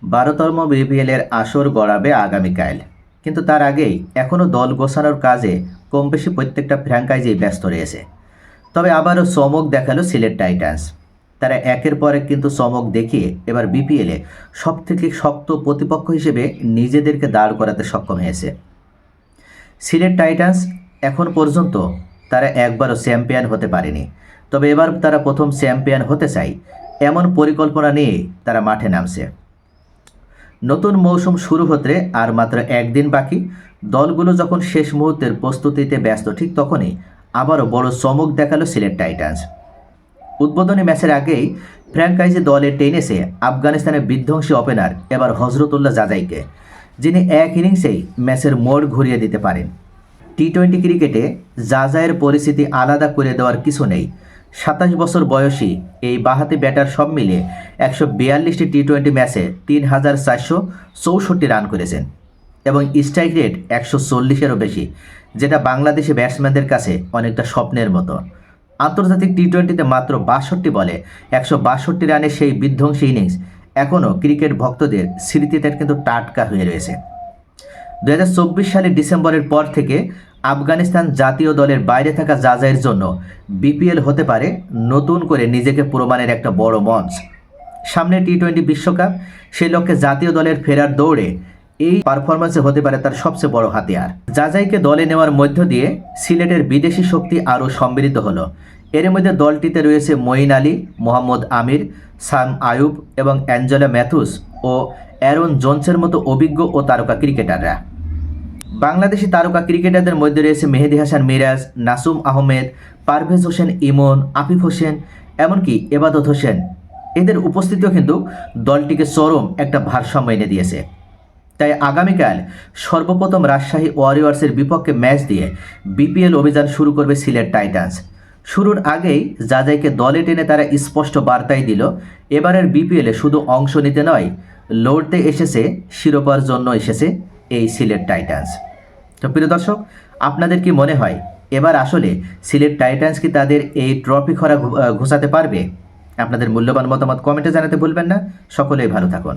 ১২তম বিপিএলের আসর গড়াবে আগামীকাল, কিন্তু তার আগেই এখনও দল গোছানোর কাজে কম বেশি প্রত্যেকটা ফ্র্যাঞ্চাইজি ব্যস্ত রয়েছে। তবে আবারও চমক দেখালো সিলেট টাইটান্স। তারা একের পর এক কিন্তু চমক দেখিয়ে এবার বিপিএলে সবথেকে শক্ত প্রতিপক্ষ হিসেবে নিজেদেরকে দাঁড় করাতে সক্ষম হয়েছে। সিলেট টাইটান্স এখন পর্যন্ত তারা একবারও চ্যাম্পিয়ন হতে পারেনি, তবে এবার তারা প্রথম চ্যাম্পিয়ন হতে চায় এমন পরিকল্পনা নিয়ে তারা মাঠে নামছে। নতুন মৌসুম শুরু হতে আর মাত্র একদিন বাকি। দলগুলো যখন শেষ মুহূর্তের প্রস্তুতিতে ব্যস্ত, ঠিক তখনই আবারও বড় চমক দেখালো সিলেট টাইটান্স। উদ্বোধনী ম্যাচের আগেই ফ্র্যাঞ্চাইজি দলে টেনেছে আফগানিস্তানের বিধ্বংসী ওপেনার এবার হজরতুল্লাহ জাজাইকে, যিনি এক ইনিংসেই ম্যাচের মোড় ঘুরিয়ে দিতে পারেন। টি-20 ক্রিকেটে জাজাইয়ের পরিস্থিতি আলাদা করে দেওয়ার কিছু নেই। ২৭ বছর বয়সী এই বাঁহাতি ব্যাটার সব মিলিয়ে ১৪২টি টি-20 ম্যাচে ৩,৪৬৪ রান করেছেন এবং স্ট্রাইক রেট ১৪০-এরও বেশি, যেটা বাংলাদেশি ব্যাটসম্যানদের কাছে অনেকটা স্বপ্নের মতো। আন্তর্জাতিক টি-20তে মাত্র ৬২ বলে ১৬২ রানের সেই বিধ্বংসী ইনিংস এখনও ক্রিকেট ভক্তদের স্মৃতিতে কিন্তু টাটকা হয়ে রয়েছে। ২০২৪ সালের ডিসেম্বরের পর থেকে আফগানিস্তান জাতীয় দলের বাইরে থাকা জাজাইয়ের জন্য বিপিএল হতে পারে নতুন করে নিজেকে প্রমাণের একটা বড় মঞ্চ। সামনে টি-20 বিশ্বকাপ, সেই লক্ষ্যে জাতীয় দলের ফেরার দৌড়ে এই পারফরম্যান্সে হতে পারে তার সবচেয়ে বড় হাতিয়ার। জাজাইকে দলে নেওয়ার মধ্য দিয়ে সিলেটের বিদেশি শক্তি আরও সমৃদ্ধ হলো। এর মধ্যে দলটিতে রয়েছে মঈন আলী, মোহাম্মদ আমির, সাম আয়ুব এবং অ্যাঞ্জেলো ম্যাথুস ও অ্যারন জোন্সের মতো অভিজ্ঞ ও তারকা ক্রিকেটাররা। বাংলাদেশি তারকা ক্রিকেটারদের মধ্যে রয়েছে মেহেদী হাসান মিরাজ, নাসুম আহমেদ, পারভেজ হোসেন ইমন, আফিফ হোসেন, এমনকি এবাদত হোসেন। এদের উপস্থিতিও কিন্তু দলটিকে চরম একটা ভারসাম্য এনে দিয়েছে। তাই আগামীকাল সর্বপ্রথম রাজশাহী ওয়ারিয়র্সের বিপক্ষে ম্যাচ দিয়ে বিপিএল অভিযান শুরু করবে সিলেট টাইটান্স। শুরুর আগেই জাজাইকে দলে টেনে তারা স্পষ্ট বার্তাই দিল, এবারের বিপিএলে শুধু অংশ নিতে নয়, লড়তে এসেছে, শিরোপার জন্য এসেছে এই সিলেট টাইটান্স। তো প্রিয় দর্শক, আপনাদের কি মনে হয় এবার আসলে সিলেট টাইটান্স কি তাদের এই ট্রফি খরা ঘোষাতে পারবে? আপনাদের মূল্যবান মতামত কমেন্টে জানাতে ভুলবেন না। সকলেই ভালো থাকুন।